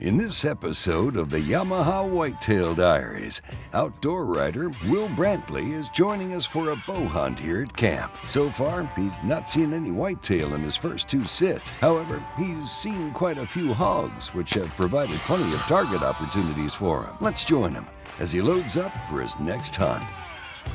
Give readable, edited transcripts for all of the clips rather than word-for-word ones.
In this episode of the Yamaha Whitetail Diaries, outdoor writer Will Brantley is joining us for a bow hunt here at camp. So far, he's not seen any whitetail in his first two sits. However, he's seen quite a few hogs, which have provided plenty of target opportunities for him. Let's join him as he loads up for his next hunt.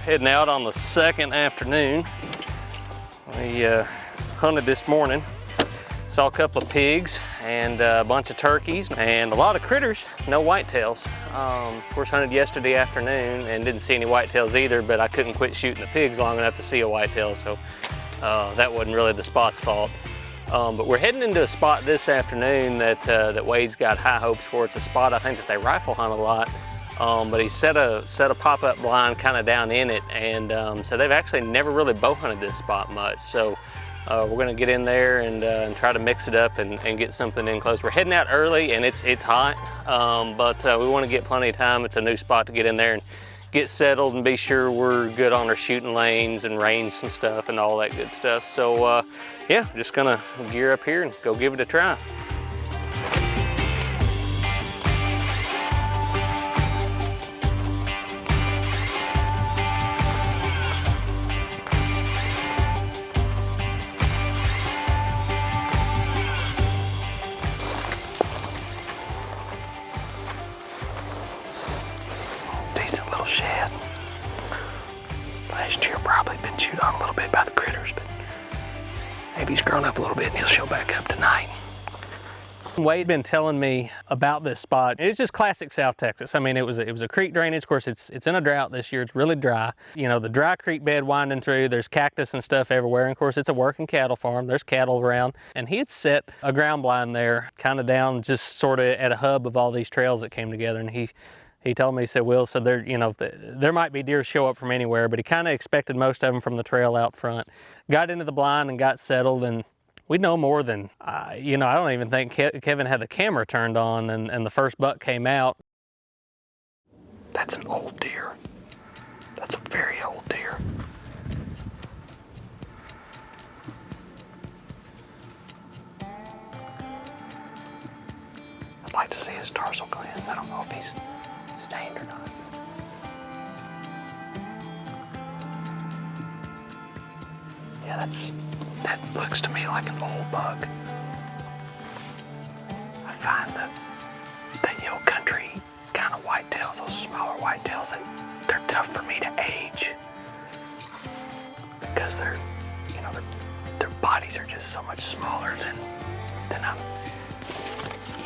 Heading out on the second afternoon. We hunted this morning. Saw a couple of pigs and a bunch of turkeys and a lot of critters, no whitetails. Of course, hunted yesterday afternoon and didn't see any whitetails either, but I couldn't quit shooting the pigs long enough to see a whitetail, so that wasn't really the spot's fault. But we're heading into a spot this afternoon that Wade's got high hopes for. It's a spot I think that they rifle hunt a lot, but he set a pop-up blind kind of down in it, and so they've actually never really bow hunted this spot much. So we're gonna get in there and try to mix it up and get something in close. We're heading out early and it's hot, but we wanna get plenty of time. It's a new spot to get in there and get settled and be sure we're good on our shooting lanes and range some stuff and all that good stuff. So yeah, just gonna gear up here and go give it a try. Shed. Last year probably been chewed on a little bit by the critters, but maybe he's grown up a little bit and he'll show back up tonight. Wade been telling me about this spot. It's just classic South Texas. I mean, it was a creek drainage. Of course, it's in a drought this year. It's really dry. You know, the dry creek bed winding through. There's cactus and stuff everywhere. And of course, it's a working cattle farm. There's cattle around. And he had set a ground blind there, kind of down, just sort of at a hub of all these trails that came together. And he told me, he said, Will, so there, you know, there might be deer show up from anywhere, but he kind of expected most of them from the trail out front. Got into the blind and got settled, and we know more than, you know, I don't even think Kevin had the camera turned on, and the first buck came out. That's an old deer. That's a very old deer. I'd like to see his tarsal glands. I don't know if he's stained or not. Yeah, that looks to me like an old buck. I find the hill country kind of whitetails, those smaller whitetails, they're tough for me to age because their bodies are just so much smaller than I'm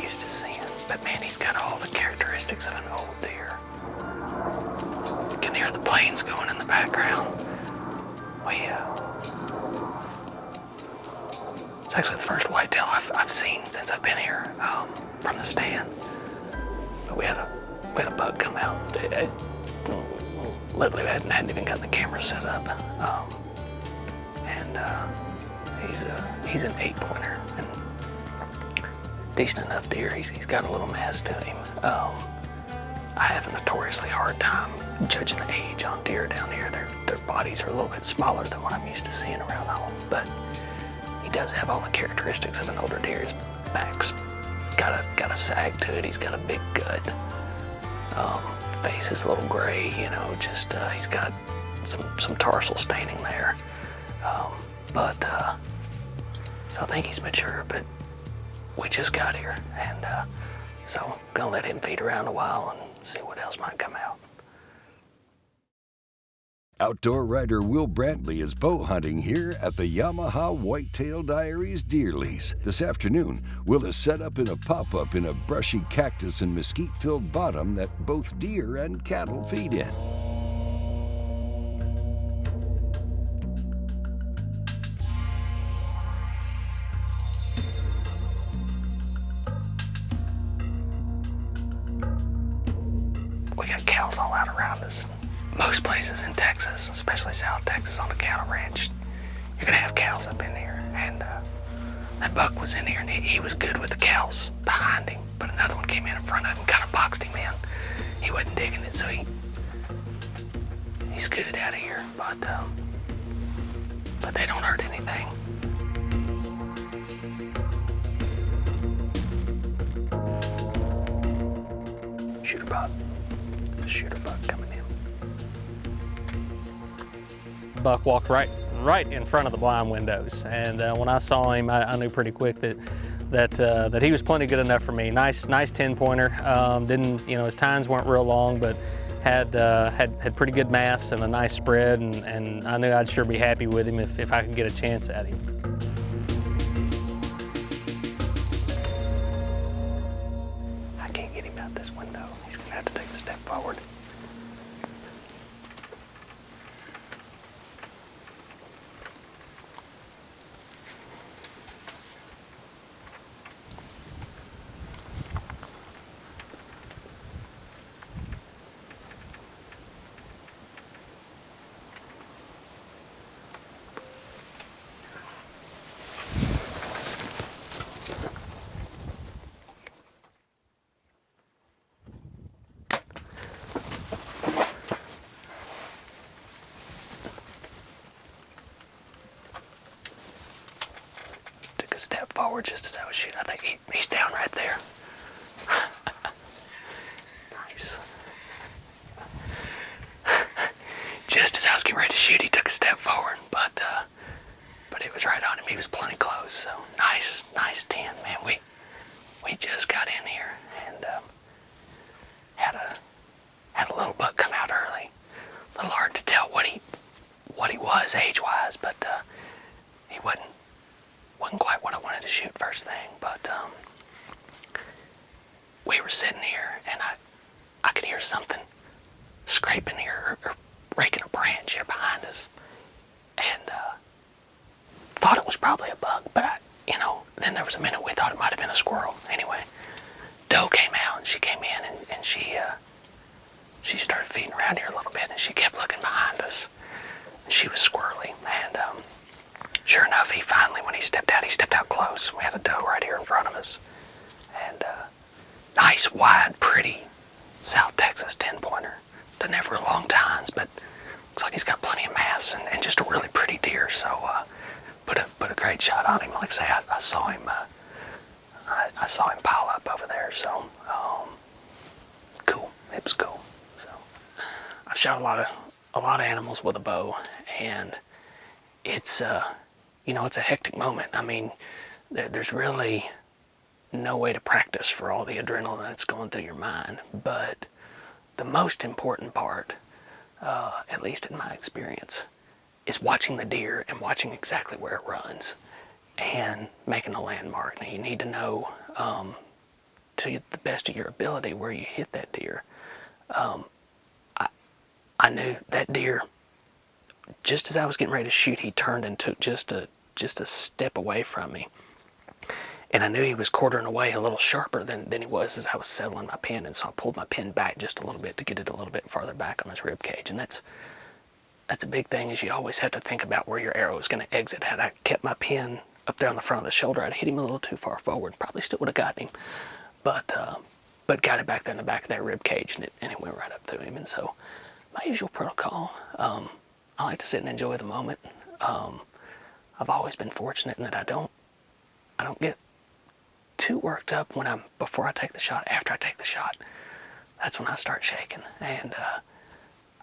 used to seeing. But man, he's got all the characteristics of an old deer. You can hear the planes going in the background. It's actually the first whitetail I've seen since I've been here from the stand. But we had a buck come out. Literally, we hadn't even gotten the camera set up, and he's an 8-pointer. Decent enough deer. He's got a little mass to him. I have a notoriously hard time judging the age on deer down here. Their bodies are a little bit smaller than what I'm used to seeing around home, but he does have all the characteristics of an older deer. His back's got a sag to it. He's got a big gut. Face is a little gray, you know, just he's got some tarsal staining there. So I think he's mature, but we just got here, and so I'm gonna let him feed around a while and see what else might come out. Outdoor writer Will Brantley is bow hunting here at the Yamaha Whitetail Diaries deer lease. This afternoon, Will is set up in a pop-up in a brushy cactus and mesquite-filled bottom that both deer and cattle feed in. We got cows all out around us. Most places in Texas, especially South Texas on a cattle ranch, you're gonna have cows up in here. And that buck was in here and he was good with the cows behind him, but another one came in front of him and kind of boxed him in. He wasn't digging it, so he scooted out of here, but they don't hurt anything. Shooter buck. The shooter buck coming in. Buck walked right in front of the blind windows, and when I saw him, I knew pretty quick that he was plenty good enough for me. Nice 10-pointer. Didn't, you know, his tines weren't real long, but had pretty good mass and a nice spread, and I knew I'd sure be happy with him if I could get a chance at him. I can't get him out this window. He's gonna have to take a step forward. Step forward just as I was shooting. I think he's down right there. Nice. Just as I was getting ready to shoot, he took a step forward, but it was right on him. He was plenty close. So nice 10, man. We just got in here and had a little buck come out early. A little hard to tell what he was age-wise, but he wasn't quite what I wanted to shoot first thing, but we were sitting here and I could hear something scraping here or breaking a branch here behind us, and thought it was probably a buck, but then there was a minute we thought it might have been a squirrel. Anyway, doe came out and she came in and she started feeding around here a little bit, and she kept looking behind us, and she was squirrely, and sure enough, when he stepped out close. We had a doe right here in front of us. And nice, wide, pretty South Texas 10-pointer. Doesn't have real long tines, but looks like he's got plenty of mass and just a really pretty deer. So put a great shot on him. Like I say, I saw him pile up over there. So cool. It was cool. So I've shot a lot of animals with a bow, and it's it's a hectic moment. I mean, there's really no way to practice for all the adrenaline that's going through your mind. But the most important part, at least in my experience, is watching the deer and watching exactly where it runs and making a landmark. Now, you need to know, to the best of your ability, where you hit that deer. I knew that deer, just as I was getting ready to shoot, he turned and took just a step away from me. And I knew he was quartering away a little sharper than he was as I was settling my pin, and so I pulled my pin back just a little bit to get it a little bit farther back on his rib cage. And that's a big thing, is you always have to think about where your arrow is going to exit. Had I kept my pin up there on the front of the shoulder, I'd hit him a little too far forward. Probably still would have got him, but got it back there in the back of that rib cage, and it went right up through him. And so my usual protocol, I like to sit and enjoy the moment. I've always been fortunate in that I don't get too worked up before I take the shot. After I take the shot, that's when I start shaking, and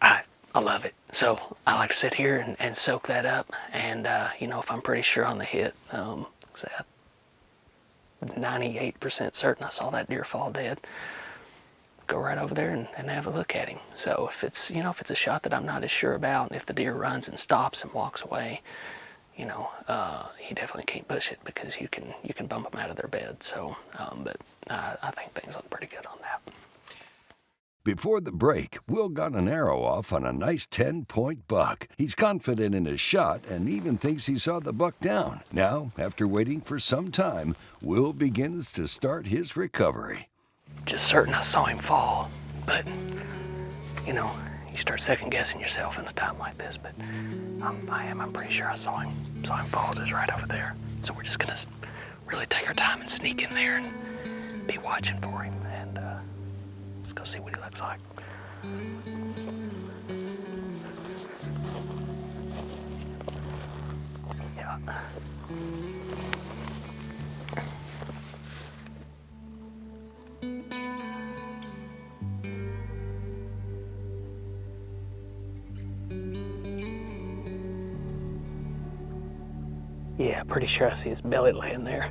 I love it. So I like to sit here and soak that up, and if I'm pretty sure on the hit, say I'm 98% certain I saw that deer fall dead, go right over there and have a look at him. So if it's a shot that I'm not as sure about, and if the deer runs and stops and walks away, he definitely can't push it, because you can bump them out of their bed. So, but I think things look pretty good on that. Before the break, Will got an arrow off on a nice 10-point buck. He's confident in his shot and even thinks he saw the buck down. Now, after waiting for some time, Will begins to start his recovery. Just certain I saw him fall, but you start second-guessing yourself in a time like this. But I'm pretty sure I saw him fall just right over there. So we're just gonna really take our time and sneak in there and be watching for him, and let's go see what he looks like. Yeah. Yeah, pretty sure I see his belly laying there.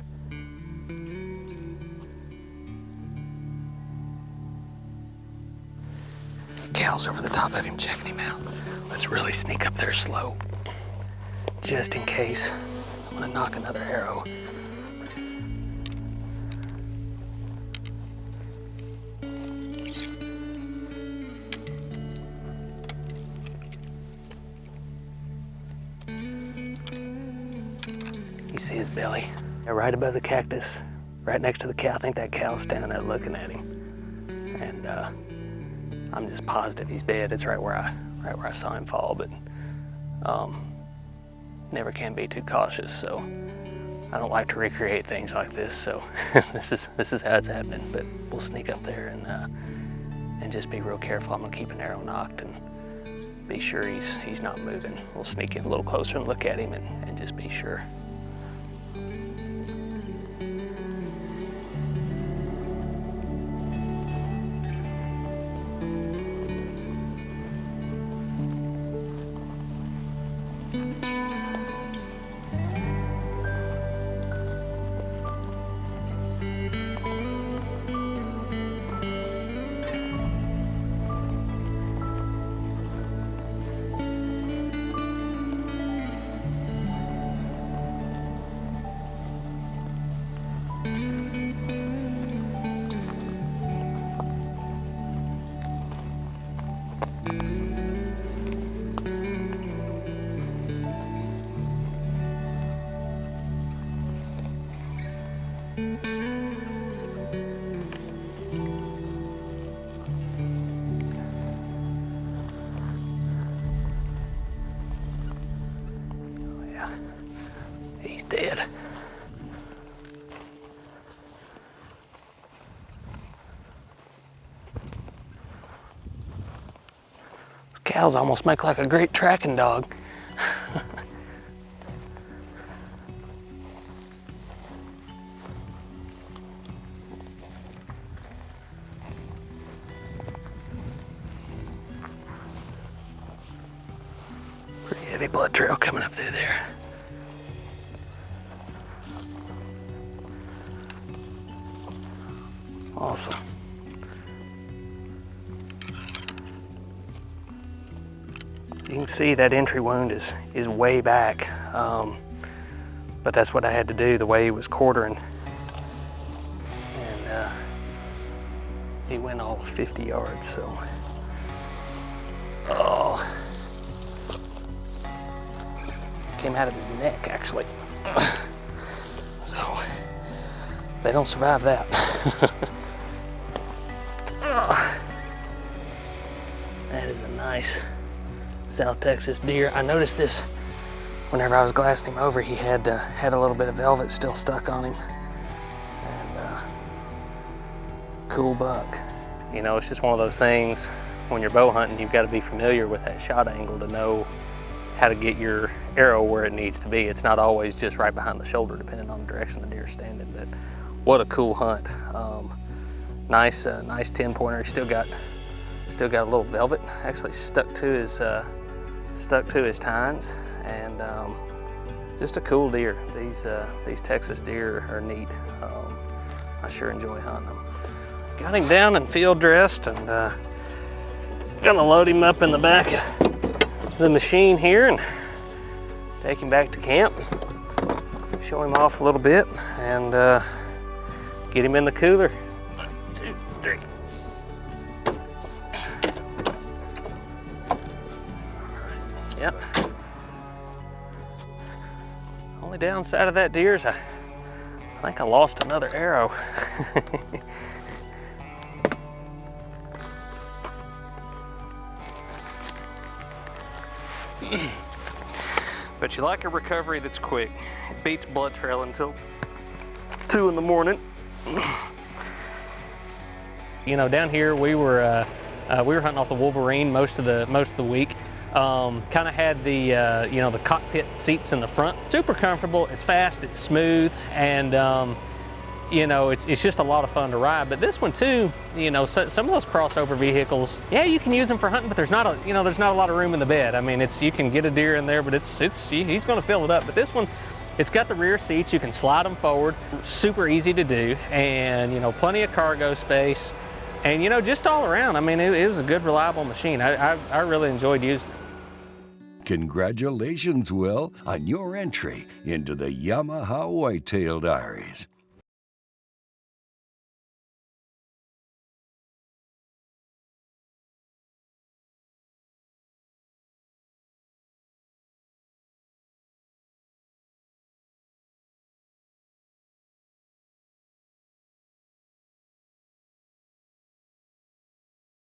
Cal's over the top of him, checking him out. Let's really sneak up there slow, just in case. I'm gonna knock another arrow. You see his belly? Right above the cactus, right next to the cow. I think that cow's standing there looking at him. And I'm just positive he's dead. It's right where I saw him fall, but never can be too cautious, so I don't like to recreate things like this, so this is how it's happening. But we'll sneak up there and just be real careful. I'm gonna keep an arrow knocked and be sure he's not moving. We'll sneak in a little closer and look at him and just be sure. He's dead. Cows almost make like a great tracking dog. Pretty heavy blood trail coming up through there. Awesome. You can see that entry wound is way back, but that's what I had to do, the way he was quartering. And he went all of 50 yards, so. Oh. Came out of his neck, actually. So, they don't survive that. That is a nice South Texas deer. I noticed this whenever I was glassing him over. He had a little bit of velvet still stuck on him. And cool buck. You know, it's just one of those things, when you're bow hunting, you've got to be familiar with that shot angle to know how to get your arrow where it needs to be. It's not always just right behind the shoulder, depending on the direction the deer is standing. But what a cool hunt. Nice 10-pointer. He still got a little velvet actually stuck to his tines, and just a cool deer. These Texas deer are neat. I sure enjoy hunting them. Got him down and field dressed, and gonna load him up in the back of the machine here and take him back to camp, show him off a little bit, and get him in the cooler. 1, 2, 3. Yep. Only downside of that deer is I think I lost another arrow. But you like a recovery that's quick. It beats blood trail until 2 in the morning. You know, down here we were hunting off the Wolverine most of the week. Kind of had the you know, the cockpit seats in the front. Super comfortable. It's fast. It's smooth, and you know, it's just a lot of fun to ride. But this one too, you know, some of those crossover vehicles, yeah, you can use them for hunting, but there's not a lot of room in the bed. I mean, you can get a deer in there, but he's going to fill it up. But this one, It's got the rear seats, you can slide them forward, super easy to do, and you know, plenty of cargo space, and you know, just all around, I mean, it was a good, reliable machine. I really enjoyed using it. Congratulations, Will, on your entry into the Yamaha Whitetail Diaries.